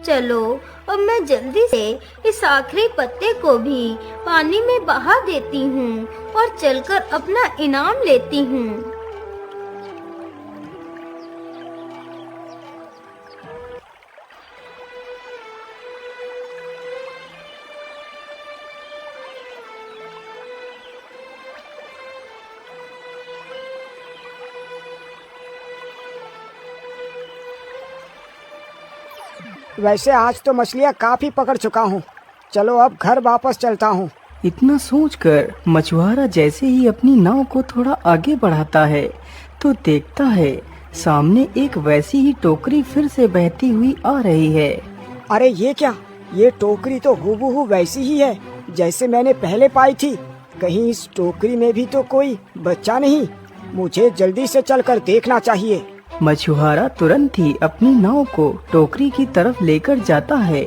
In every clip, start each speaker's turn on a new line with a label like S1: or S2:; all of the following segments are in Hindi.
S1: चलो अब मैं जल्दी से इस आखिरी पत्ते को भी पानी में बहा देती हूँ और चलकर अपना इनाम लेती हूँ।
S2: वैसे आज तो मछलियाँ काफी पकड़ चुका हूँ। चलो अब घर वापस चलता हूँ।
S3: इतना सोचकर मछुआरा जैसे ही अपनी नाव को थोड़ा आगे बढ़ाता है तो देखता है सामने एक वैसी ही टोकरी फिर से बहती हुई आ रही है।
S2: अरे ये क्या, ये टोकरी तो हूबहू वैसी ही है जैसे मैंने पहले पाई थी। कहीं इस टोकरी में भी तो कोई बच्चा नहीं। मुझे जल्दी से चलकर देखना चाहिए।
S3: मछुआरा तुरंत ही अपनी नाव को टोकरी की तरफ लेकर जाता है।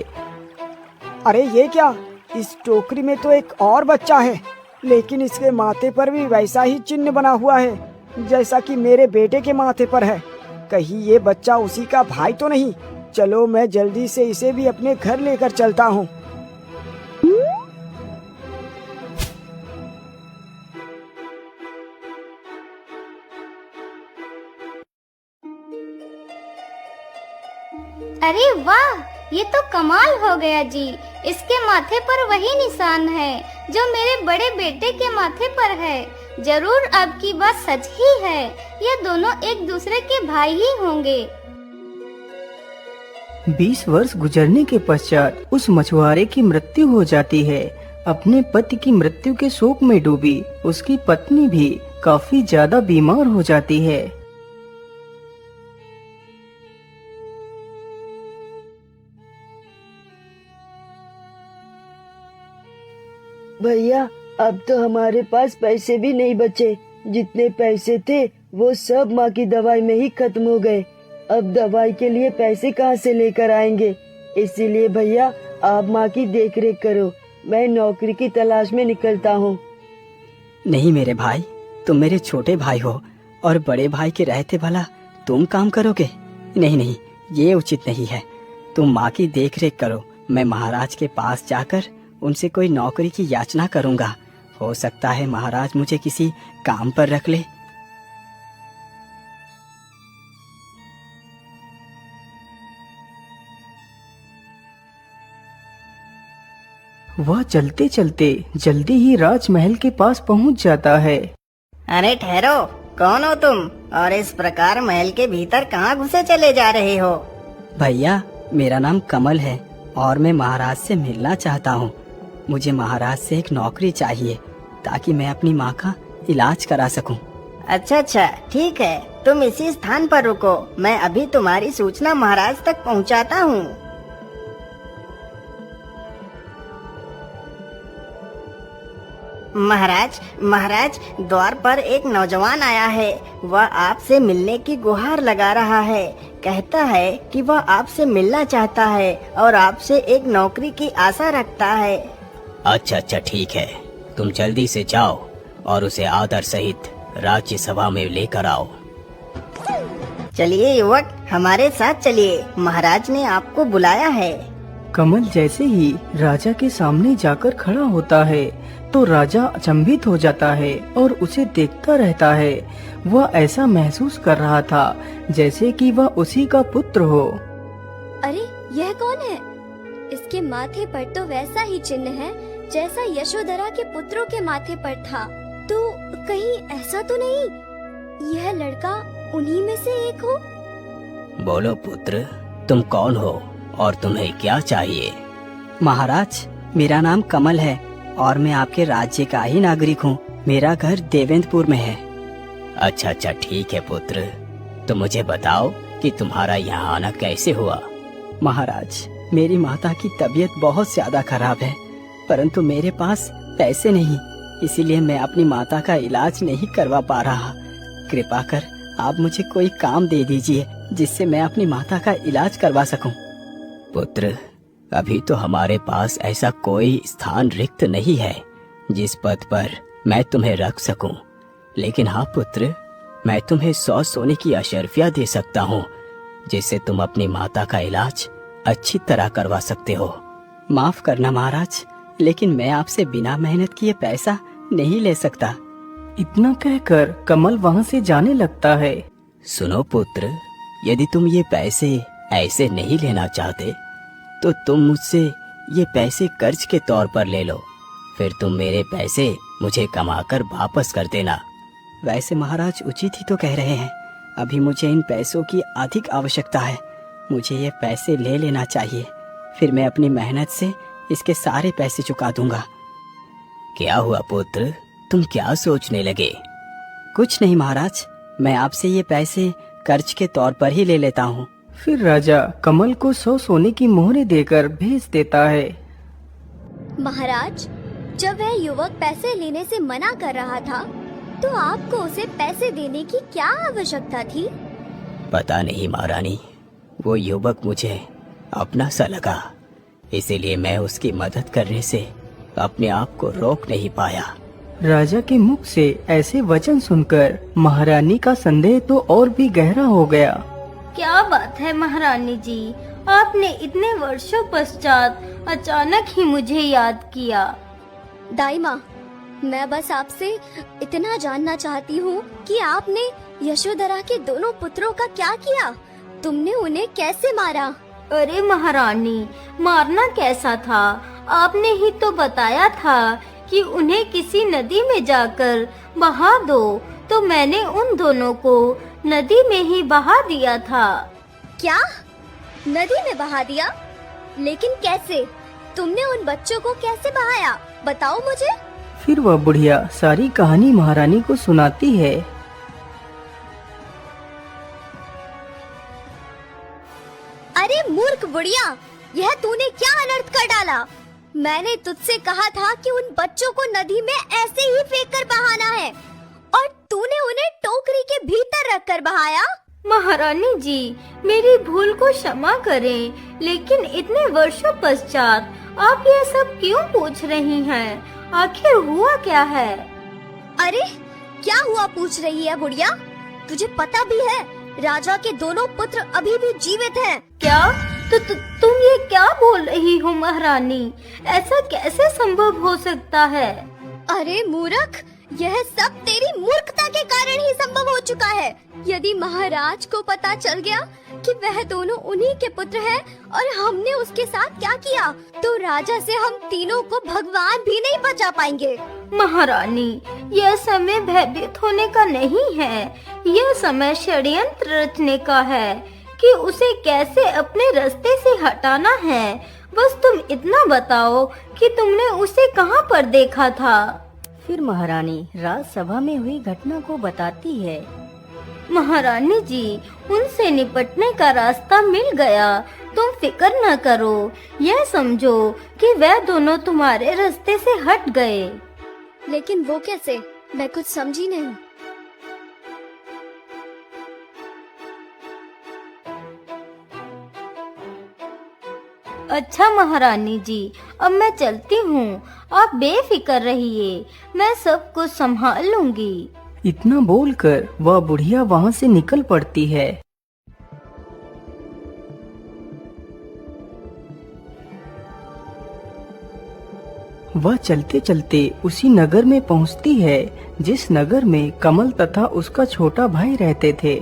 S2: अरे ये क्या, इस टोकरी में तो एक और बच्चा है, लेकिन इसके माथे पर भी वैसा ही चिन्ह बना हुआ है जैसा कि मेरे बेटे के माथे पर है। कहीं ये बच्चा उसी का भाई तो नहीं। चलो मैं जल्दी से इसे भी अपने घर लेकर चलता हूँ।
S1: अरे वाह, ये तो कमाल हो गया जी। इसके माथे पर वही निशान है जो मेरे बड़े बेटे के माथे पर है। जरूर आपकी बात सच ही है, ये दोनों एक दूसरे के भाई ही होंगे।
S3: 20 वर्ष गुजरने के पश्चात उस मछुआरे की मृत्यु हो जाती है। अपने पति की मृत्यु के शोक में डूबी उसकी पत्नी भी काफी ज्यादा बीमार हो जाती है।
S4: भैया अब तो हमारे पास पैसे भी नहीं बचे। जितने पैसे थे वो सब माँ की दवाई में ही खत्म हो गए। अब दवाई के लिए पैसे कहाँ से लेकर आएंगे। इसीलिए भैया आप माँ की देखरेख करो, मैं नौकरी की तलाश में निकलता हूँ।
S5: नहीं मेरे भाई, तुम मेरे छोटे भाई हो और बड़े भाई के रहते भला तुम काम करोगे? नहीं नहीं, ये उचित नहीं है। तुम माँ की देखरेख करो। मैं महाराज के पास जाकर उनसे कोई नौकरी की याचना करूंगा। हो सकता है महाराज मुझे किसी काम पर रख ले।
S3: वह चलते चलते जल्दी ही राजमहल के पास पहुंच जाता है।
S6: अरे ठहरो, कौन हो तुम और इस प्रकार महल के भीतर कहाँ घुसे चले जा रहे हो?
S5: भैया मेरा नाम कमल है और मैं महाराज से मिलना चाहता हूँ। मुझे महाराज से एक नौकरी चाहिए ताकि मैं अपनी माँ का इलाज करा सकूं।
S6: अच्छा, ठीक है, तुम इसी स्थान पर रुको, मैं अभी तुम्हारी सूचना महाराज तक पहुंचाता हूँ। महाराज, द्वार पर एक नौजवान आया है। वह आपसे मिलने की गुहार लगा रहा है। कहता है कि वह आपसे मिलना चाहता है और आपसे एक नौकरी की आशा रखता है।
S5: अच्छा ठीक है, तुम जल्दी से जाओ और उसे आदर सहित राज्यसभा में लेकर आओ।
S6: चलिए युवक, हमारे साथ चलिए, महाराज ने आपको बुलाया है।
S3: कमल जैसे ही राजा के सामने जाकर खड़ा होता है तो राजा अचंभित हो जाता है और उसे देखता रहता है। वह ऐसा महसूस कर रहा था जैसे कि वह उसी का पुत्र हो।
S7: अरे यह कौन है? इसके माथे पर तो वैसा ही चिन्ह है जैसा यशोधरा के पुत्रों के माथे पर था। तो कहीं ऐसा तो नहीं यह लड़का उन्हीं में से एक हो?
S5: बोलो पुत्र, तुम कौन हो और तुम्हें क्या चाहिए? महाराज मेरा नाम कमल है और मैं आपके राज्य का ही नागरिक हूँ। मेरा घर देवेंद्रपुर में है। अच्छा ठीक है पुत्र, तो मुझे बताओ कि तुम्हारा यहाँ आना कैसे हुआ? महाराज मेरी माता की तबीयत बहुत ज्यादा खराब है, परंतु मेरे पास पैसे नहीं, इसीलिए मैं अपनी माता का इलाज नहीं करवा पा रहा। कृपा कर आप मुझे कोई काम दे दीजिए जिससे मैं अपनी माता का इलाज करवा सकूं। पुत्र अभी तो हमारे पास ऐसा कोई स्थान रिक्त नहीं है जिस पद पर मैं तुम्हें रख सकूं, लेकिन हाँ पुत्र, मैं तुम्हें 100 सोने की अशर्फिया दे सकता हूँ जिससे तुम अपनी माता का इलाज अच्छी तरह करवा सकते हो। माफ करना महाराज, लेकिन मैं आपसे बिना मेहनत किए पैसा नहीं ले सकता।
S3: इतना कहकर कमल वहाँ से जाने लगता है।
S5: सुनो पुत्र, यदि तुम ये पैसे ऐसे नहीं लेना चाहते तो तुम मुझसे ये पैसे कर्ज के तौर पर ले लो, फिर तुम मेरे पैसे मुझे कमाकर वापस कर देना। वैसे महाराज उचित ही तो कह रहे हैं, अभी मुझे इन पैसों की अधिक आवश्यकता है। मुझे ये पैसे ले लेना चाहिए, फिर मैं अपनी मेहनत से इसके सारे पैसे चुका दूंगा। क्या हुआ पुत्र, तुम क्या सोचने लगे? कुछ नहीं महाराज, मैं आपसे ये पैसे कर्ज के तौर पर ही ले लेता हूँ।
S3: फिर राजा कमल को 100 सोने की मोहरें देकर भेज देता है।
S7: महाराज, जब वह युवक पैसे लेने से मना कर रहा था तो आपको उसे पैसे देने की क्या आवश्यकता थी?
S5: पता नहीं महारानी, वो युवक मुझे अपना सा लगा, इसीलिए मैं उसकी मदद करने से अपने आप को रोक नहीं पाया।
S3: राजा के मुख से ऐसे वचन सुनकर महारानी का संदेह तो और भी गहरा हो गया।
S1: क्या बात है महारानी जी, आपने इतने वर्षों पश्चात अचानक ही मुझे याद किया।
S7: दाई माँ, मैं बस आपसे इतना जानना चाहती हूँ कि आपने यशोधरा के दोनों पुत्रों का क्या किया? तुमने उन्हें कैसे मारा?
S1: अरे महारानी, मारना कैसा था, आपने ही तो बताया था कि उन्हें किसी नदी में जाकर बहा दो, तो मैंने उन दोनों को नदी में ही बहा दिया था।
S7: क्या? नदी में बहा दिया? लेकिन कैसे? तुमने उन बच्चों को कैसे बहाया? बताओ मुझे।
S3: फिर वह बुढ़िया सारी कहानी महारानी को सुनाती है।
S7: अरे मूर्ख बुढ़िया, यह तूने क्या अनर्थ कर डाला? मैंने तुझसे कहा था कि उन बच्चों को नदी में ऐसे ही फेंक कर बहाना है, और तूने उन्हें टोकरी के भीतर रखकर बहाया।
S1: महारानी जी, मेरी भूल को क्षमा करें, लेकिन इतने वर्षों पश्चात आप ये सब क्यों पूछ रही हैं? आखिर हुआ क्या है?
S7: अरे क्या हुआ पूछ रही है बुढ़िया? तुझे पता भी है राजा के दोनों पुत्र अभी भी जीवित हैं।
S1: क्या? तुम ये क्या बोल रही हो महारानी? ऐसा कैसे संभव हो सकता है?
S7: अरे मूर्ख, यह सब तेरी मूर्खता के कारण ही संभव हो चुका है। यदि महाराज को पता चल गया कि वह दोनों उन्हीं के पुत्र हैं और हमने उसके साथ क्या किया, तो राजा से हम तीनों को भगवान भी नहीं बचा पाएंगे।
S1: महारानी, यह समय भयभीत होने का नहीं है, यह समय षड्यंत्र रचने का है कि उसे कैसे अपने रास्ते से हटाना है। बस तुम इतना बताओ कि तुमने उसे कहाँ पर देखा था?
S8: फिर महारानी राजसभा में हुई घटना को बताती है।
S1: महारानी जी, उनसे निपटने का रास्ता मिल गया, तुम फिक्र न करो। यह समझो कि वह दोनों तुम्हारे रास्ते से हट गए।
S7: लेकिन वो कैसे? मैं कुछ समझी नहीं।
S1: अच्छा महारानी जी, अब मैं चलती हूँ, आप बेफिक्र रहिए, मैं सब कुछ संभाल लूंगी।
S3: इतना बोलकर वह बुढ़िया वहाँ से निकल पड़ती है। वह चलते चलते उसी नगर में पहुँचती है जिस नगर में कमल तथा उसका छोटा भाई रहते थे।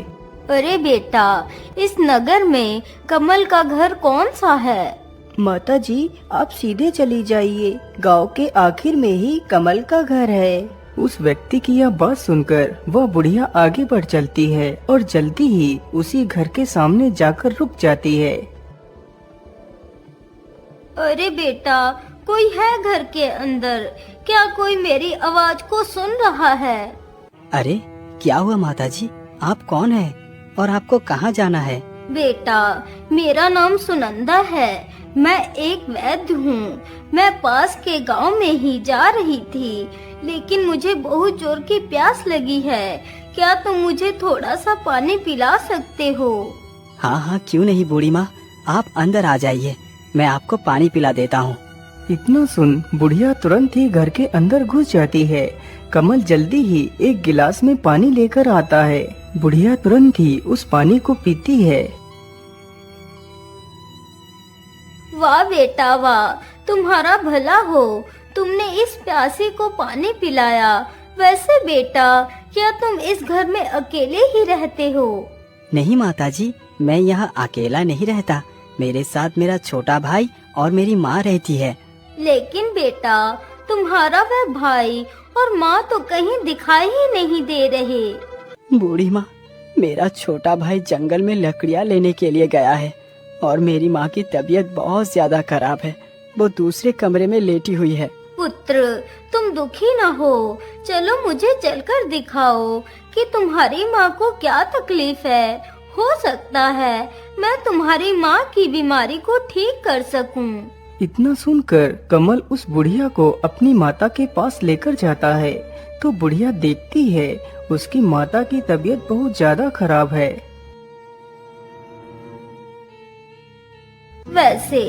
S1: अरे बेटा, इस नगर में कमल का घर कौन सा है?
S8: माता जी, आप सीधे चली जाइए, गांव के आखिर में ही कमल का घर है।
S3: उस व्यक्ति की यह बात सुनकर वह बुढ़िया आगे बढ़ चलती है और जल्दी ही उसी घर के सामने जाकर रुक जाती है।
S1: अरे बेटा, कोई है घर के अंदर? क्या कोई मेरी आवाज को सुन रहा है?
S5: अरे क्या हुआ माताजी, आप कौन है और आपको कहाँ जाना है?
S1: बेटा, मेरा नाम सुनंदा है, मैं एक वैद्य हूँ। मैं पास के गांव में ही जा रही थी, लेकिन मुझे बहुत जोर की प्यास लगी है। क्या तुम मुझे थोड़ा सा पानी पिला सकते हो?
S5: हाँ हाँ, क्यों नहीं बूढ़ी माँ, आप अंदर आ जाइए, मैं आपको पानी पिला देता हूँ।
S3: इतना सुन बुढ़िया तुरंत ही घर के अंदर घुस जाती है। कमल जल्दी ही एक गिलास में पानी लेकर आता है। बुढ़िया तुरंत ही उस पानी को पीती है।
S1: वाह बेटा वाह, तुम्हारा भला हो, तुमने इस प्यासे को पानी पिलाया। वैसे बेटा, क्या तुम इस घर में अकेले ही रहते हो?
S5: नहीं माताजी, मैं यहाँ अकेला नहीं रहता। मेरे साथ मेरा छोटा भाई और मेरी माँ रहती है।
S1: लेकिन बेटा, तुम्हारा वह भाई और माँ तो कहीं दिखाई ही नहीं दे रहे।
S5: बूढ़ी माँ, मेरा छोटा भाई जंगल में लकड़ियाँ लेने के लिए गया है और मेरी माँ की तबीयत बहुत ज्यादा खराब है। वो दूसरे कमरे में लेटी हुई है।
S1: पुत्र, तुम दुखी न हो। चलो मुझे चलकर दिखाओ कि तुम्हारी माँ को क्या तकलीफ है। हो सकता है मैं तुम्हारी माँ की बीमारी को ठीक कर सकूं।
S3: इतना सुनकर कमल उस बुढ़िया को अपनी माता के पास लेकर जाता है तो बुढ़िया देखती है उसकी माता की तबीयत बहुत ज्यादा खराब है।
S1: वैसे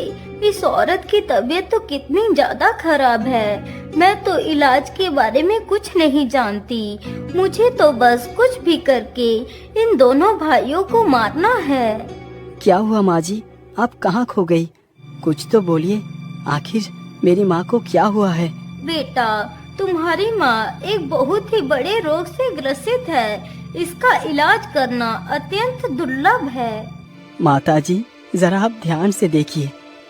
S1: इस औरत की तबीयत तो कितनी ज्यादा खराब है। मैं तो इलाज के बारे में कुछ नहीं जानती। मुझे तो बस कुछ भी करके इन दोनों भाइयों को मारना है।
S5: क्या हुआ माँ जी, आप कहाँ खो गई? कुछ तो बोलिए, आखिर मेरी माँ को क्या हुआ है?
S1: बेटा, तुम्हारी माँ एक बहुत ही बड़े रोग से ग्रसित है। इसका इलाज करना अत्यंत दुर्लभ है।
S5: माताजी, जरा आप ध्यान से देखिए,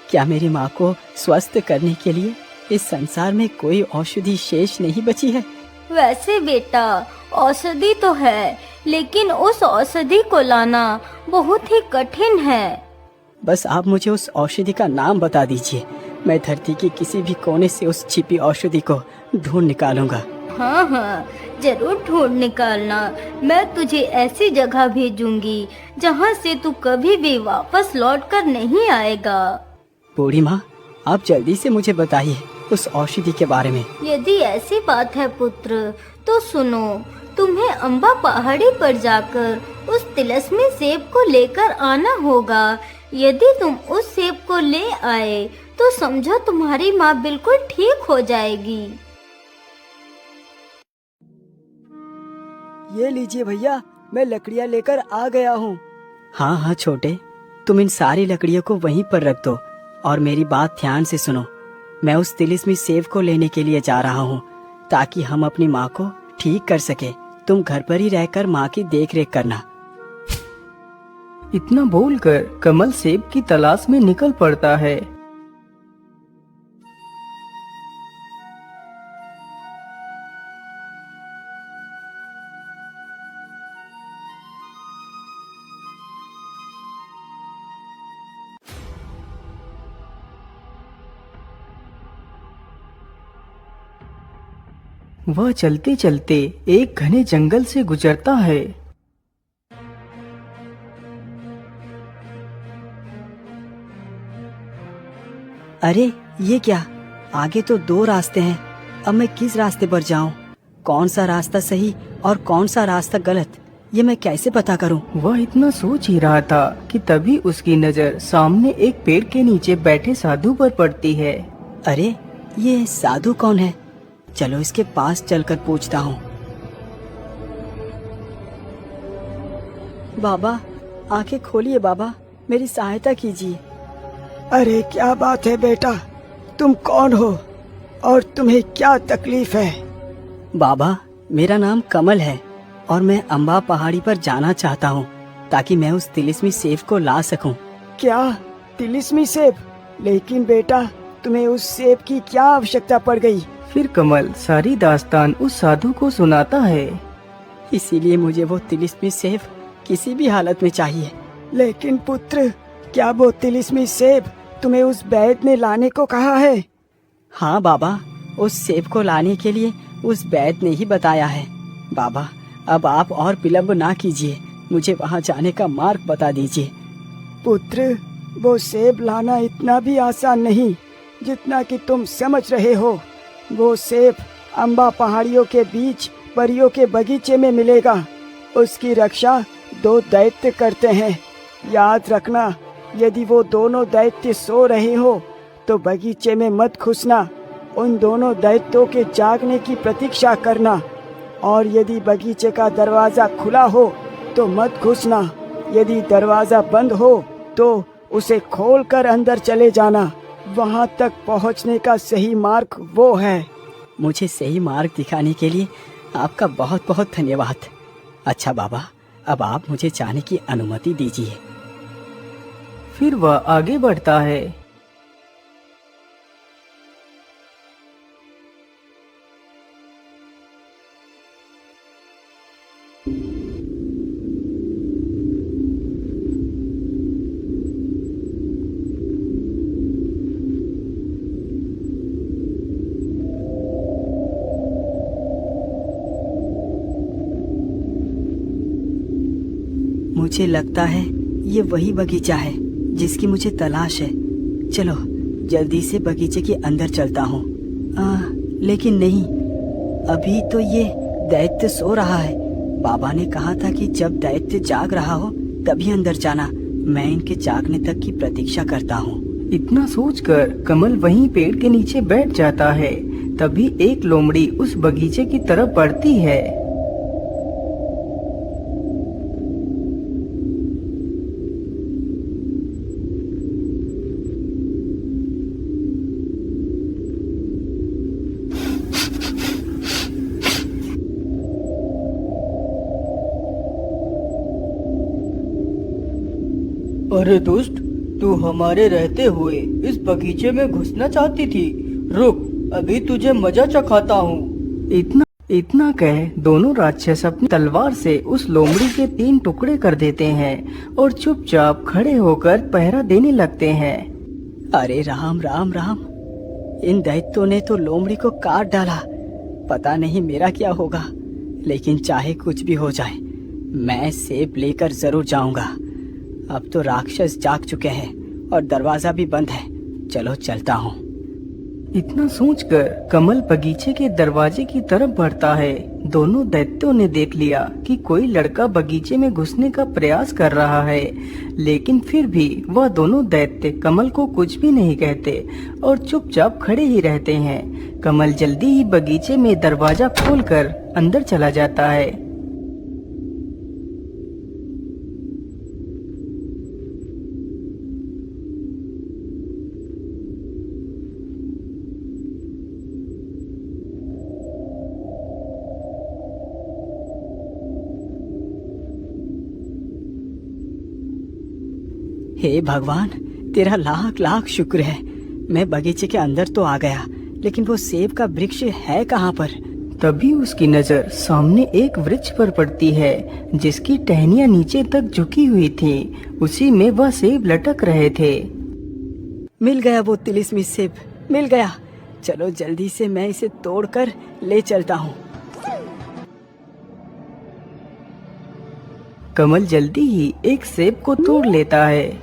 S5: क्या मेरी माँ को स्वस्थ करने के लिए इस संसार में कोई औषधि शेष नहीं बची है?
S1: वैसे बेटा, औषधि तो है, लेकिन उस औषधि को लाना बहुत ही कठिन है।
S5: बस आप मुझे उस औषधि का नाम बता दीजिए, मैं धरती के किसी भी कोने से उस छिपी औषधि को ढूंढ निकालूंगा।
S1: हाँ हाँ, जरूर ढूंढ निकालना। मैं तुझे ऐसी जगह भेजूंगी जहाँ से तू कभी भी वापस लौटकर नहीं आएगा।
S5: बूढ़ी माँ, आप जल्दी से मुझे बताइए उस औषधि के बारे में।
S1: यदि ऐसी बात है पुत्र, तो सुनो। तुम्हें अम्बा पहाड़ी पर जाकर उस तिलस्मी सेब को लेकर आना होगा। यदि तुम उस सेब को ले आए तो समझो तुम्हारी माँ बिल्कुल ठीक हो जाएगी।
S2: ये लीजिए भैया, मैं लकड़ियाँ लेकर आ गया हूँ।
S5: हाँ हाँ छोटे, तुम इन सारी लकड़ियों को वहीं पर रख दो और मेरी बात ध्यान से सुनो। मैं उस तिलिस्मी सेब को लेने के लिए जा रहा हूँ ताकि हम अपनी माँ को ठीक कर सके। तुम घर पर ही रहकर माँ की देख रेख करना।
S3: इतना बोलकर कमल सेब की तलाश में निकल पड़ता है। वह चलते चलते एक घने जंगल से गुजरता है।
S5: अरे ये क्या, आगे तो दो रास्ते हैं। अब मैं किस रास्ते पर जाऊं? कौन सा रास्ता सही और कौन सा रास्ता गलत, ये मैं कैसे पता करूं?
S3: वह इतना सोच ही रहा था कि तभी उसकी नजर सामने एक पेड़ के नीचे बैठे साधु पर पड़ती है।
S5: अरे ये साधु कौन है? चलो इसके पास चलकर पूछता हूँ। बाबा, आंखें खोलिए बाबा, मेरी सहायता कीजिए।
S2: अरे क्या बात है बेटा, तुम कौन हो और तुम्हें क्या तकलीफ है?
S5: बाबा, मेरा नाम कमल है और मैं अम्बा पहाड़ी पर जाना चाहता हूँ ताकि मैं उस तिलिस्मी सेब को ला सकूं।
S2: क्या तिलिस्मी सेब? लेकिन बेटा, तुम्हें उस सेब की क्या आवश्यकता पड़ गई?
S3: फिर कमल सारी दास्तान उस साधु को सुनाता है।
S5: इसीलिए मुझे वो तिलिस्मी सेब किसी भी हालत में चाहिए।
S2: लेकिन पुत्र, क्या वो तिलिस्मी सेब तुम्हें उस वैद्य ने लाने को कहा है?
S5: हाँ बाबा, उस सेब को लाने के लिए उस वैद्य ने ही बताया है। बाबा, अब आप और विलम्ब ना कीजिए, मुझे वहाँ जाने का मार्ग बता दीजिए।
S2: पुत्र, वो सेब लाना इतना भी आसान नहीं जितना कि तुम समझ रहे हो। वो सेब अम्बा पहाड़ियों के बीच परियों के बगीचे में मिलेगा। उसकी रक्षा दो दैत्य करते हैं। याद रखना, यदि वो दोनों दैत्य सो रहे हो तो बगीचे में मत घुसना। उन दोनों दैत्यों के जागने की प्रतीक्षा करना और यदि बगीचे का दरवाजा खुला हो तो मत घुसना। यदि दरवाजा बंद हो तो उसे खोलकर अंदर चले जाना। वहाँ तक पहुँचने का सही मार्ग वो है।
S5: मुझे सही मार्ग दिखाने के लिए आपका बहुत बहुत धन्यवाद। अच्छा बाबा, अब आप मुझे जाने की अनुमति दीजिए।
S3: फिर वह आगे बढ़ता है।
S5: मुझे लगता है ये वही बगीचा है जिसकी मुझे तलाश है। चलो जल्दी से बगीचे के अंदर चलता हूँ। लेकिन नहीं, अभी तो ये दैत्य सो रहा है। बाबा ने कहा था कि जब दैत्य जाग रहा हो तभी अंदर जाना। मैं इनके जागने तक की प्रतीक्षा करता हूँ।
S3: इतना सोचकर कमल वहीं पेड़ के नीचे बैठ जाता है। तभी एक लोमड़ी उस बगीचे की तरफ बढ़ती है। अरे दोस्त, तू हमारे रहते हुए इस बगीचे में घुसना चाहती थी। रुक, अभी तुझे मजा चखाता हूँ। इतना कह दोनों राक्षस अपनी तलवार से उस लोमड़ी के 3 टुकड़े कर देते हैं और चुपचाप खड़े होकर पहरा देने लगते हैं।
S5: अरे राम राम राम, इन दैत्यों ने तो लोमड़ी को काट डाला। पता नहीं मेरा क्या होगा, लेकिन चाहे कुछ भी हो जाए मैं सेब लेकर जरूर जाऊंगा। अब तो राक्षस जाग चुके हैं और दरवाजा भी बंद है। चलो चलता हूँ।
S3: इतना सोचकर कमल बगीचे के दरवाजे की तरफ बढ़ता है। दोनों दैत्यों ने देख लिया कि कोई लड़का बगीचे में घुसने का प्रयास कर रहा है, लेकिन फिर भी वह दोनों दैत्य कमल को कुछ भी नहीं कहते और चुपचाप खड़े ही रहते हैं। कमल जल्दी ही बगीचे में दरवाजा खोलकर अंदर चला जाता है।
S5: हे भगवान, तेरा लाख लाख शुक्र है। मैं बगीचे के अंदर तो आ गया, लेकिन वो सेब का वृक्ष है कहाँ पर?
S3: तभी उसकी नजर सामने एक वृक्ष पर पड़ती है जिसकी टहनियाँ नीचे तक झुकी हुई थी। उसी में वह सेब लटक रहे थे।
S5: मिल गया वो तिलिस्मी सेब, मिल गया। चलो जल्दी से मैं इसे तोड़कर ले चलता हूँ।
S3: कमल जल्दी ही एक सेब को तोड़ लेता है।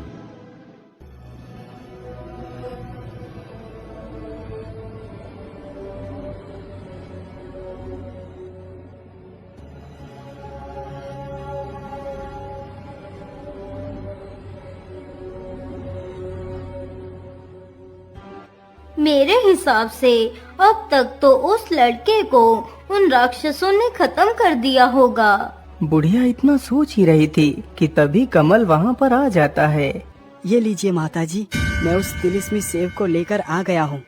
S1: मेरे हिसाब से अब तक तो उस लड़के को उन राक्षसों ने खत्म कर दिया होगा।
S3: बुढ़िया इतना सोच ही रही थी कि तभी कमल वहाँ पर आ जाता है।
S5: ये लीजिए माताजी, मैं उस तिलिस्मी सेब को लेकर आ गया हूँ।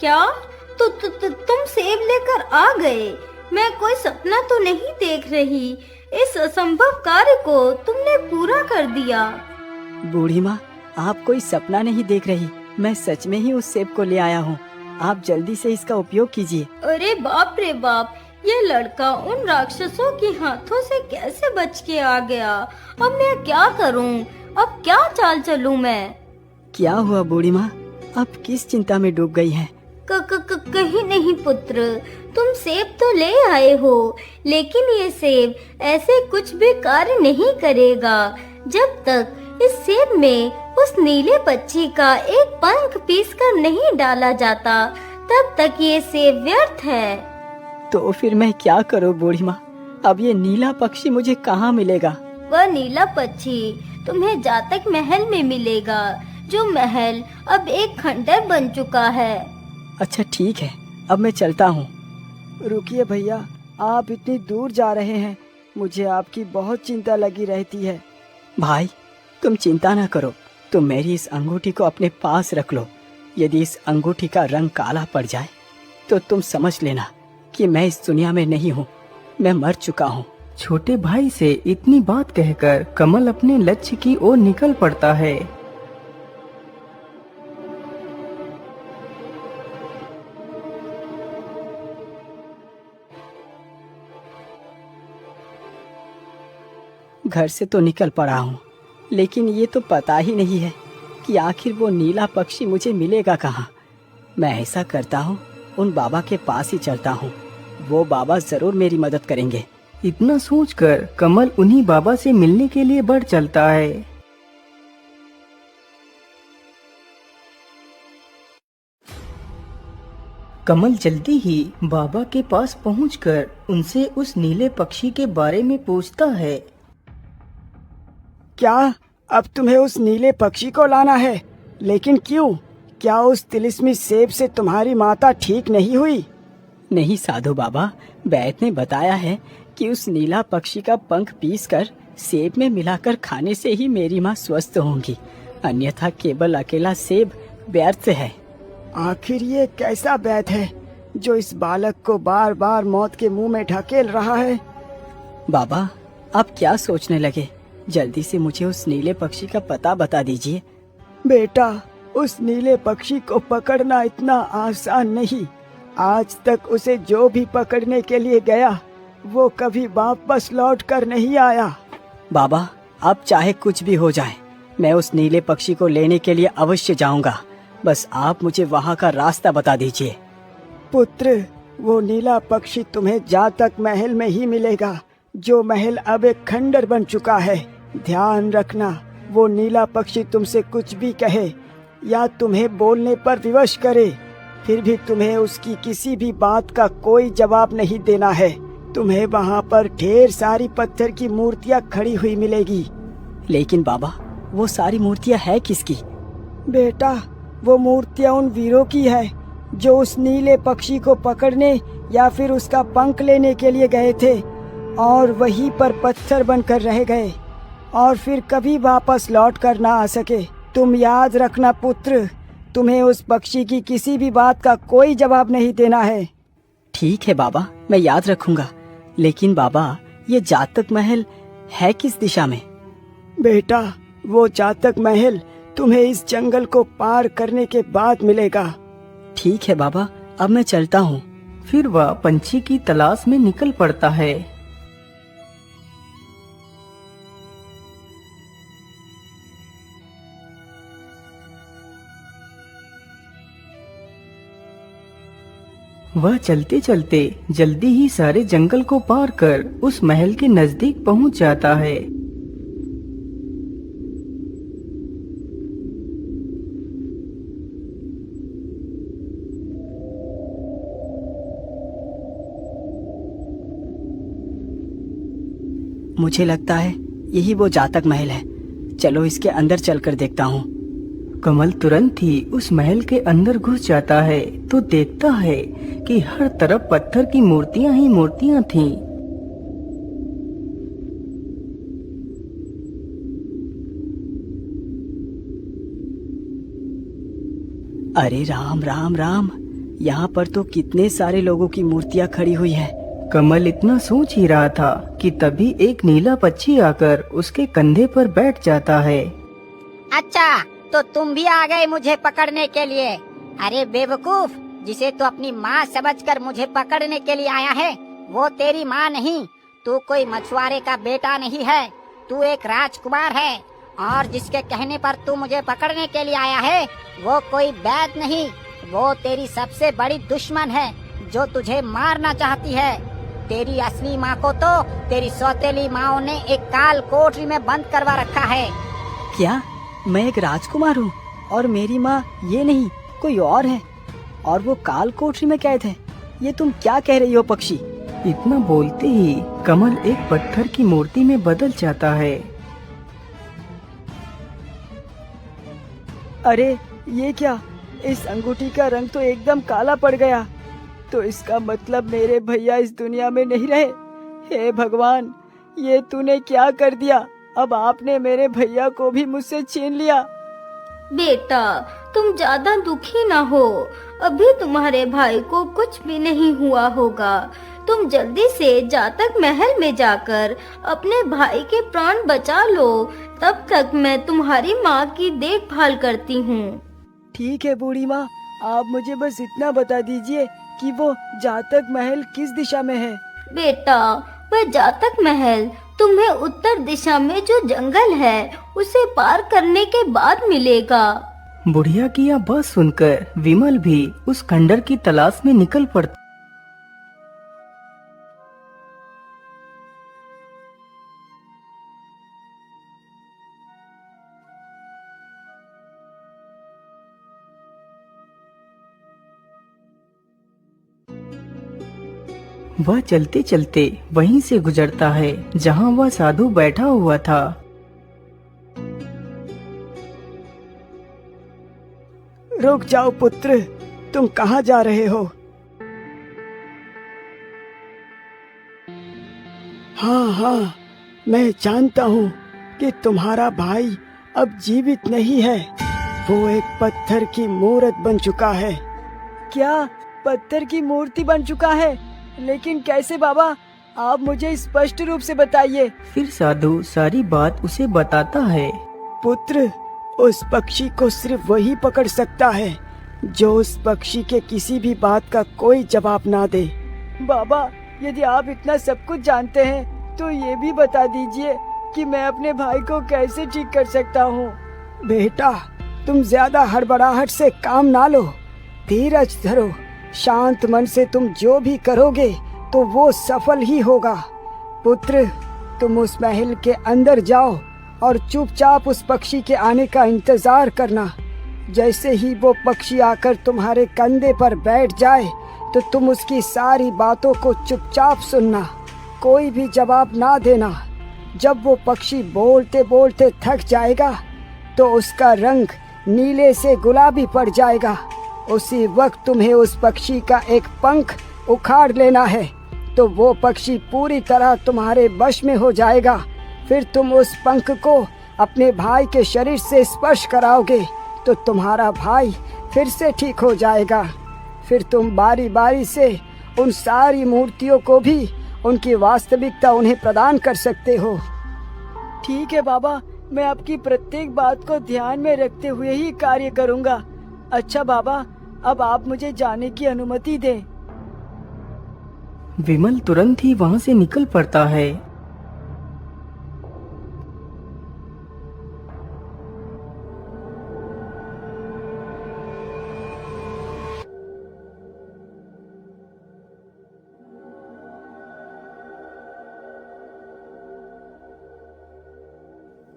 S1: क्या? तुम सेब लेकर आ गए? मैं कोई सपना तो नहीं देख रही। इस असंभव कार्य को तुमने पूरा कर दिया।
S5: बूढ़ी माँ, आप कोई सपना नहीं देख रही, मैं सच में ही उस सेब को ले आया हूँ। आप जल्दी से इसका उपयोग कीजिए।
S1: अरे बाप रे बाप, ये लड़का उन राक्षसों के हाथों से कैसे बच के आ गया? अब मैं क्या करूँ? अब क्या चाल चलूँ मैं?
S5: क्या हुआ बूढ़ी माँ, आप किस चिंता में डूब गई हैं?
S1: कहीं नहीं पुत्र, तुम सेब तो ले आए हो, लेकिन ये सेब ऐसे कुछ भी कार्य नहीं करेगा जब तक इस सेब में उस नीले पक्षी का एक पंख पीसकर नहीं डाला जाता। तब तक ये सेब व्यर्थ है।
S5: तो फिर मैं क्या करूं बूढ़ी माँ? अब ये नीला पक्षी मुझे कहाँ मिलेगा?
S1: वह नीला पक्षी तुम्हें जातक महल में मिलेगा, जो महल अब एक खंडर बन चुका है।
S5: अच्छा ठीक है, अब मैं चलता हूँ।
S2: रुकिए भैया, आप इतनी दूर जा रहे हैं, मुझे आपकी बहुत चिंता लगी रहती है।
S5: भाई तुम चिंता ना करो, तुम मेरी इस अंगूठी को अपने पास रख लो। यदि इस अंगूठी का रंग काला पड़ जाए तो तुम समझ लेना कि मैं इस दुनिया में नहीं हूँ, मैं मर चुका हूँ।
S3: छोटे भाई से इतनी बात कहकर कमल अपने लक्ष्य की ओर निकल पड़ता है।
S5: घर से तो निकल पड़ा हूँ, लेकिन ये तो पता ही नहीं है कि आखिर वो नीला पक्षी मुझे मिलेगा कहाँ। मैं ऐसा करता हूँ, उन बाबा के पास ही चलता हूँ, वो बाबा जरूर मेरी मदद करेंगे।
S3: इतना सोचकर कमल उन्हीं बाबा से मिलने के लिए बढ़ चलता है। कमल जल्दी ही बाबा के पास पहुंचकर उनसे उस नीले पक्षी के बारे में पूछता है।
S2: क्या अब तुम्हें उस नीले पक्षी को लाना है? लेकिन क्यों? क्या उस तिलिस्मी सेब से तुम्हारी माता ठीक नहीं हुई?
S5: नहीं साधु बाबा, वैद्य ने बताया है कि उस नीला पक्षी का पंख पीसकर सेब में मिलाकर खाने से ही मेरी माँ स्वस्थ होंगी, अन्यथा केवल अकेला सेब व्यर्थ है।
S2: आखिर ये कैसा वैद्य है जो इस बालक को बार बार मौत के मुंह में ढकेल रहा है?
S5: बाबा आप क्या सोचने लगे? जल्दी से मुझे उस नीले पक्षी का पता बता दीजिए।
S2: बेटा, उस नीले पक्षी को पकड़ना इतना आसान नहीं। आज तक उसे जो भी पकड़ने के लिए गया वो कभी वापस लौट कर नहीं आया।
S5: बाबा अब चाहे कुछ भी हो जाए, मैं उस नीले पक्षी को लेने के लिए अवश्य जाऊंगा। बस आप मुझे वहाँ का रास्ता बता दीजिए।
S2: पुत्र, वो नीला पक्षी तुम्हें जातक महल में ही मिलेगा, जो महल अब एक खंडर बन चुका है। ध्यान रखना, वो नीला पक्षी तुमसे कुछ भी कहे या तुम्हें बोलने पर विवश करे, फिर भी तुम्हें उसकी किसी भी बात का कोई जवाब नहीं देना है। तुम्हें वहाँ पर ढेर सारी पत्थर की मूर्तियाँ खड़ी हुई मिलेगी।
S5: लेकिन बाबा वो सारी मूर्तियाँ है किसकी?
S2: बेटा, वो मूर्तियाँ उन वीरों की है जो उस नीले पक्षी को पकड़ने या फिर उसका पंख लेने के लिए गए थे और वहीं पर पत्थर बनकर रह गए और फिर कभी वापस लौट कर ना आ सके। तुम याद रखना पुत्र, तुम्हें उस पक्षी की किसी भी बात का कोई जवाब नहीं देना है।
S5: ठीक है बाबा, मैं याद रखूंगा। लेकिन बाबा ये जातक महल है किस दिशा में?
S2: बेटा, वो जातक महल तुम्हें इस जंगल को पार करने के बाद मिलेगा।
S5: ठीक है बाबा, अब मैं चलता हूँ।
S3: फिर वह पंछी की तलाश में निकल पड़ता है। वह चलते चलते जल्दी ही सारे जंगल को पार कर उस महल के नजदीक पहुंच जाता है।
S5: मुझे लगता है यही वो जातक महल है। चलो इसके अंदर चलकर देखता हूँ।
S3: कमल तुरंत ही उस महल के अंदर घुस जाता है तो देखता है कि हर तरफ पत्थर की मूर्तियां ही मूर्तियां थीं।
S5: अरे राम राम राम, यहाँ पर तो कितने सारे लोगों की मूर्तियाँ खड़ी हुई है।
S3: कमल इतना सोच ही रहा था कि तभी एक नीला पक्षी आकर उसके कंधे पर बैठ जाता है।
S6: अच्छा, तो तुम भी आ गए मुझे पकड़ने के लिए? अरे बेवकूफ, जिसे तू अपनी माँ समझकर मुझे पकड़ने के लिए आया है, वो तेरी माँ नहीं। तू कोई मछुआरे का बेटा नहीं है, तू एक राजकुमार है। और जिसके कहने पर तू मुझे पकड़ने के लिए आया है, वो कोई वैद्य नहीं, वो तेरी सबसे बड़ी दुश्मन है जो तुझे मारना चाहती है। तेरी असली माँ को तो तेरी सौतेली माँ ने एक काल कोठरी में बंद करवा रखा है।
S5: क्या मैं एक राजकुमार हूँ और मेरी माँ ये नहीं कोई और है, और वो काल कोठरी में कैद है? ये तुम क्या कह रही हो पक्षी?
S3: इतना बोलते ही कमल एक पत्थर की मूर्ति में बदल जाता है।
S2: अरे ये क्या, इस अंगूठी का रंग तो एकदम काला पड़ गया। तो इसका मतलब मेरे भैया इस दुनिया में नहीं रहे। हे भगवान, ये तूने क्या कर दिया? अब आपने मेरे भैया को भी मुझसे छीन लिया।
S1: बेटा, तुम ज्यादा दुखी ना हो। अभी तुम्हारे भाई को कुछ भी नहीं हुआ होगा। तुम जल्दी से जातक महल में जाकर अपने भाई के प्राण बचा लो। तब तक मैं तुम्हारी माँ की देखभाल करती हूँ।
S2: ठीक है बूढ़ी माँ, आप मुझे बस इतना बता दीजिए कि वो जातक महल किस दिशा में है।
S1: बेटा, वह जातक महल तुम्हें उत्तर दिशा में जो जंगल है उसे पार करने के बाद मिलेगा।
S3: बुढ़िया की यह बात सुनकर विमल भी उस खंडर की तलाश में निकल पड़ता। वह चलते चलते वहीं से गुजरता है जहाँ वह साधु बैठा हुआ था।
S2: रुक जाओ पुत्र, तुम कहाँ जा रहे हो? हाँ हाँ, मैं जानता हूँ कि तुम्हारा भाई अब जीवित नहीं है। वो एक पत्थर की मूर्त बन चुका है। क्या पत्थर की मूर्ति बन चुका है? लेकिन कैसे बाबा? आप मुझे स्पष्ट रूप से बताइए।
S3: फिर साधु सारी बात उसे बताता है।
S2: पुत्र, उस पक्षी को सिर्फ वही पकड़ सकता है जो उस पक्षी के किसी भी बात का कोई जवाब ना दे। बाबा, यदि आप इतना सब कुछ जानते हैं तो ये भी बता दीजिए कि मैं अपने भाई को कैसे ठीक कर सकता हूँ। बेटा, तुम ज्यादा हड़बड़ाहट से काम ना लो, धीरज धरो। शांत मन से तुम जो भी करोगे तो वो सफल ही होगा। पुत्र, तुम उस महल के अंदर जाओ और चुपचाप उस पक्षी के आने का इंतजार करना। जैसे ही वो पक्षी आकर तुम्हारे कंधे पर बैठ जाए तो तुम उसकी सारी बातों को चुपचाप सुनना, कोई भी जवाब ना देना। जब वो पक्षी बोलते बोलते थक जाएगा तो उसका रंग नीले से गुलाबी पड़ जाएगा। उसी वक्त तुम्हें उस पक्षी का एक पंख उखाड़ लेना है तो वो पक्षी पूरी तरह तुम्हारे वश में हो जाएगा। फिर तुम उस पंख को अपने भाई के शरीर से स्पर्श कराओगे तो तुम्हारा भाई फिर से ठीक हो जाएगा। फिर तुम बारी बारी से उन सारी मूर्तियों को भी उनकी वास्तविकता उन्हें प्रदान कर सकते हो। ठीक है बाबा, मैं आपकी प्रत्येक बात को ध्यान में रखते हुए ही कार्य करूँगा। अच्छा बाबा, अब आप मुझे जाने की अनुमति दें।
S3: विमल तुरंत ही वहाँ से निकल पड़ता है।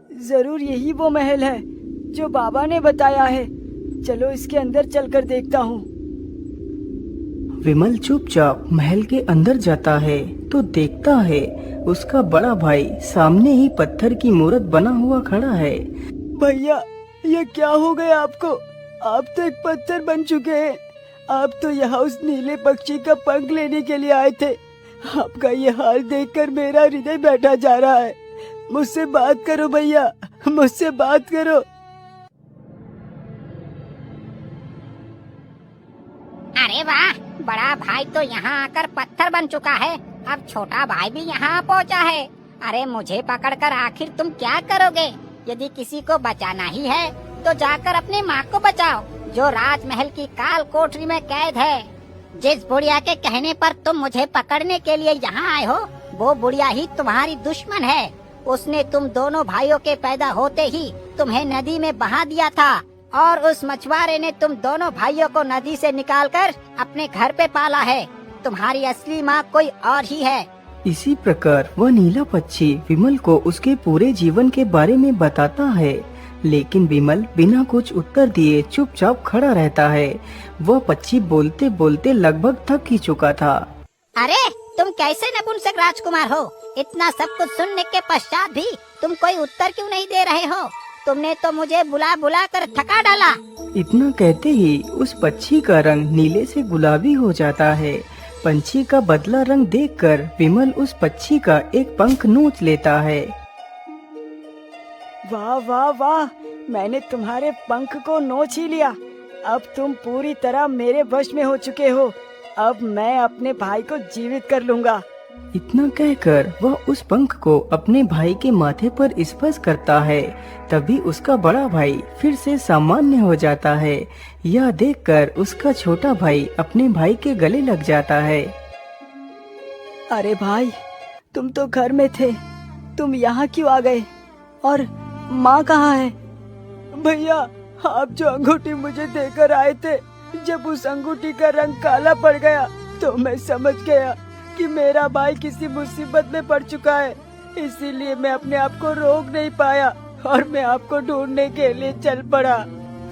S2: जरूर यही वो महल है जो बाबा ने बताया है। चलो इसके अंदर चलकर देखता हूँ।
S3: विमल चुपचाप महल के अंदर जाता है तो देखता है उसका बड़ा भाई सामने ही पत्थर की मूर्त बना हुआ खड़ा है।
S2: भैया, ये क्या हो गया आपको? आप तो एक पत्थर बन चुके हैं। आप तो यहाँ उस नीले पक्षी का पंख लेने के लिए आए थे। आपका ये हाल देखकर मेरा हृदय बैठा जा रहा है। मुझसे बात करो भैया, मुझसे बात करो।
S9: अरे वाह, बड़ा भाई तो यहाँ आकर पत्थर बन चुका है। अब छोटा भाई भी यहाँ पहुँचा है। अरे मुझे पकड़कर आखिर तुम क्या करोगे? यदि किसी को बचाना ही है तो जाकर अपनी माँ को बचाओ जो राजमहल की काल कोठरी में कैद है। जिस बुढ़िया के कहने पर तुम मुझे पकड़ने के लिए यहाँ आए हो वो बुढ़िया ही तुम्हारी दुश्मन है। उसने तुम दोनों भाइयों के पैदा होते ही तुम्हें नदी में बहा दिया था और उस मछुआरे ने तुम दोनों भाइयों को नदी से निकालकर अपने घर पे पाला है। तुम्हारी असली माँ कोई और ही है।
S3: इसी प्रकार वह नीला पक्षी विमल को उसके पूरे जीवन के बारे में बताता है, लेकिन विमल बिना कुछ उत्तर दिए चुपचाप खड़ा रहता है। वह पक्षी बोलते बोलते लगभग थक ही चुका था।
S9: अरे तुम कैसे नपुंसक राजकुमार हो? इतना सब कुछ सुनने के पश्चात भी तुम कोई उत्तर क्यों नहीं दे रहे हो? तुमने तो मुझे बुला बुला कर थका डाला।
S3: इतना कहते ही उस पक्षी का रंग नीले से गुलाबी हो जाता है। पंछी का बदला रंग देखकर विमल उस पक्षी का एक पंख नोच लेता है।
S2: वाह वाह वाह, मैंने तुम्हारे पंख को नोच ही लिया। अब तुम पूरी तरह मेरे वश में हो चुके हो। अब मैं अपने भाई को जीवित कर लूंगा।
S3: इतना कहकर वह उस पंख को अपने भाई के माथे पर स्पर्श करता है। तभी उसका बड़ा भाई फिर से सामान्य हो जाता है। यह देखकर उसका छोटा भाई अपने भाई के गले लग जाता है।
S2: अरे भाई, तुम तो घर में थे, तुम यहाँ क्यों आ गए? और माँ कहाँ है? भैया, आप जो अंगूठी मुझे देकर आए थे, जब उस अंगूठी का रंग काला पड़ गया तो मैं समझ गया कि मेरा भाई किसी मुसीबत में पड़ चुका है। इसीलिए मैं अपने आप को रोक नहीं पाया और मैं आपको ढूंढने के लिए चल पड़ा।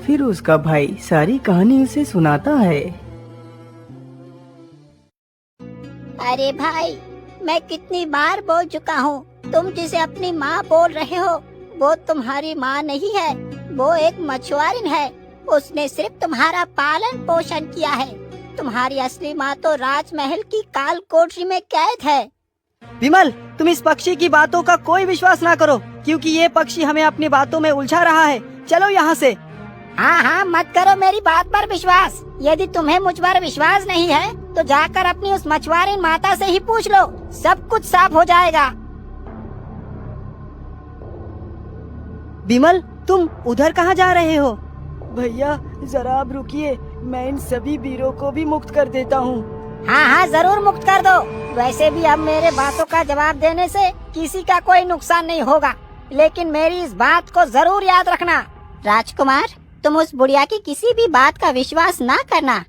S3: फिर उसका भाई सारी कहानी उसे सुनाता है।
S9: अरे भाई, मैं कितनी बार बोल चुका हूँ, तुम जिसे अपनी माँ बोल रहे हो वो तुम्हारी माँ नहीं है, वो एक मछुआरिन है। उसने सिर्फ तुम्हारा पालन पोषण किया है। तुम्हारी असली माँ तो राजमहल की काल कोठरी में कैद है।
S5: विमल, तुम इस पक्षी की बातों का कोई विश्वास ना करो, क्योंकि ये पक्षी हमें अपनी बातों में उलझा रहा है। चलो यहाँ से।
S9: हाँ हाँ, मत करो मेरी बात पर विश्वास। यदि तुम्हें मुझ पर विश्वास नहीं है तो जाकर अपनी उस मछुआरिन माता से ही पूछ लो, सब कुछ साफ हो जाएगा।
S5: विमल, तुम उधर कहाँ जा रहे हो?
S2: भैया जरा आप रुकिए, मैं इन सभी वीरों को भी मुक्त कर देता हूँ।
S9: हाँ हाँ, जरूर मुक्त कर दो। वैसे भी अब मेरे बातों का जवाब देने से किसी का कोई नुकसान नहीं होगा, लेकिन मेरी इस बात को जरूर याद रखना। राजकुमार, तुम उस बुढ़िया की किसी भी बात का विश्वास ना करना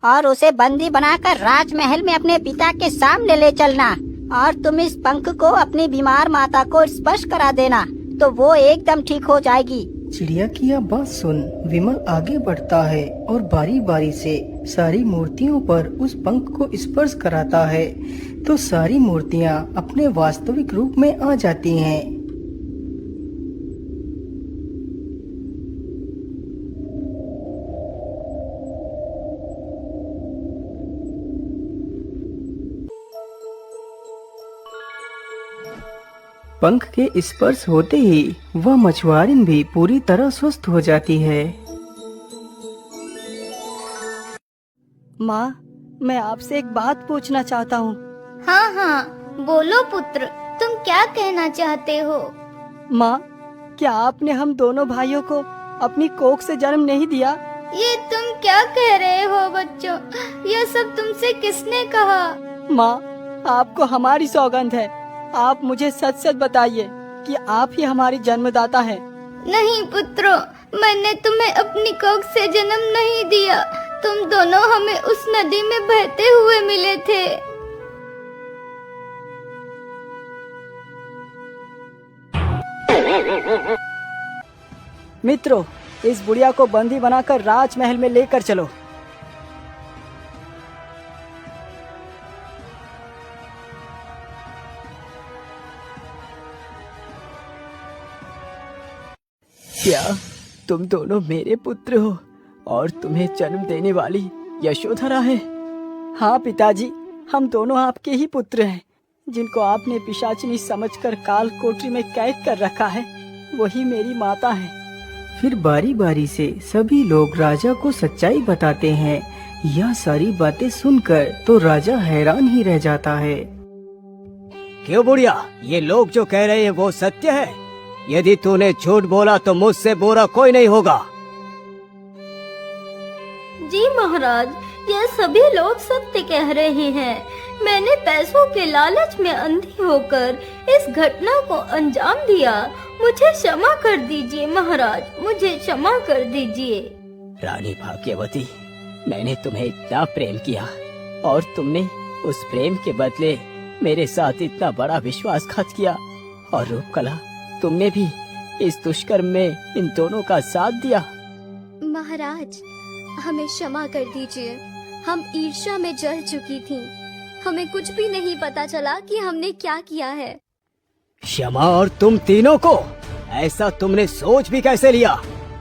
S9: और उसे बंदी बनाकर राजमहल में अपने पिता के सामने ले चलना। और तुम इस पंख को अपनी बीमार माता को स्पर्श करा देना तो वो एकदम ठीक हो जाएगी।
S3: चिड़िया की यह बात सुन विमल आगे बढ़ता है और बारी बारी से सारी मूर्तियों पर उस पंख को स्पर्श कराता है तो सारी मूर्तियाँ अपने वास्तविक रूप में आ जाती हैं। पंख के स्पर्श होते ही वह मछुआरिन भी पूरी तरह स्वस्थ हो जाती है।
S5: माँ, मैं आपसे एक बात पूछना चाहता हूँ।
S1: हाँ हाँ, बोलो पुत्र, तुम क्या कहना चाहते हो?
S5: माँ, क्या आपने हम दोनों भाइयों को अपनी कोख से जन्म नहीं दिया?
S1: ये तुम क्या कह रहे हो बच्चों? यह सब तुमसे किसने कहा?
S5: माँ, आपको हमारी सौगंध है, आप मुझे सच सच बताइए कि आप ही हमारी जन्मदाता हैं।
S1: नहीं पुत्रों, मैंने तुम्हें अपनी कोख से जन्म नहीं दिया। तुम दोनों हमें उस नदी में बहते हुए मिले थे।
S2: मित्रों, इस बुढ़िया को बंदी बनाकर राजमहल में लेकर चलो। क्या तुम दोनों मेरे पुत्र हो और तुम्हें जन्म देने वाली यशोधरा है? हाँ पिताजी, हम दोनों आपके ही पुत्र हैं, जिनको आपने पिशाचिनी समझकर काल कोठरी में कैद कर रखा है, वही मेरी माता है।
S3: फिर बारी बारी से सभी लोग राजा को सच्चाई बताते हैं। यह सारी बातें सुनकर तो राजा हैरान ही रह जाता है।
S10: क्यों बुढ़िया, ये लोग जो कह रहे हैं वो सत्य है? यदि तूने झूठ बोला तो मुझसे बुरा कोई नहीं होगा।
S11: जी महाराज, यह सभी लोग सत्य कह रहे हैं। मैंने पैसों के लालच में अंधी होकर इस घटना को अंजाम दिया। मुझे क्षमा कर दीजिए महाराज, मुझे क्षमा कर दीजिए।
S5: रानी भाग्यवती, मैंने तुम्हें इतना प्रेम किया और तुमने उस प्रेम के बदले मेरे साथ इतना बड़ा विश्वासघात किया। और रूपकला, तुमने भी इस दुष्कर्म में इन दोनों का साथ दिया।
S7: महाराज, हमें क्षमा कर दीजिए। हम ईर्ष्या में जल चुकी थीं। हमें कुछ भी नहीं पता चला कि हमने क्या किया है।
S10: क्षमा? और तुम तीनों को? ऐसा तुमने सोच भी कैसे लिया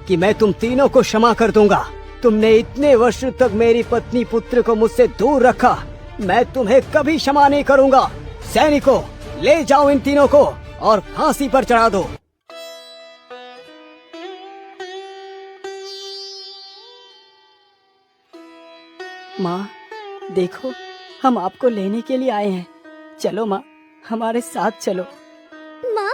S10: कि मैं तुम तीनों को क्षमा कर दूंगा? तुमने इतने वर्ष तक मेरी पत्नी पुत्र को मुझसे दूर रखा, मैं तुम्हें कभी क्षमा नहीं करूँगा। सैनिकों, ले जाओ इन तीनों को और फांसी पर चढ़ा दो।
S5: माँ, देखो, हम आपको लेने के लिए आए हैं। चलो माँ, हमारे साथ चलो।
S7: माँ,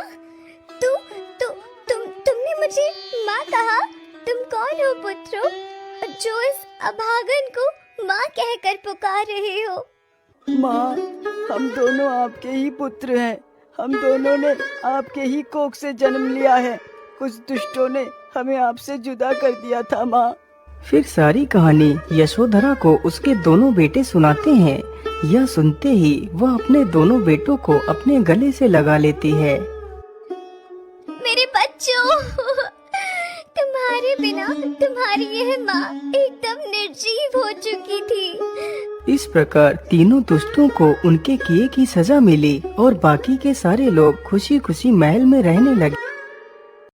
S7: तुमने मुझे माँ कहा? तुम कौन हो पुत्रो, जो इस अभागन को माँ कहकर पुकार रहे हो?
S4: माँ, हम दोनों आपके ही पुत्र हैं। हम दोनों ने आपके ही कोख से जन्म लिया है। कुछ दुष्टों ने हमें आपसे जुदा कर दिया था माँ।
S3: फिर सारी कहानी यशोधरा को उसके दोनों बेटे सुनाते हैं। यह सुनते ही वह अपने दोनों बेटों को अपने गले से लगा लेती है।
S7: मेरे बच्चों, तुम्हारे बिना तुम्हारी यह माँ एकदम निर्जीव हो चुकी थी।
S3: इस प्रकार तीनों दुष्टों को उनके किए की सजा मिली और बाकी के सारे लोग खुशी खुशी महल में रहने लगे।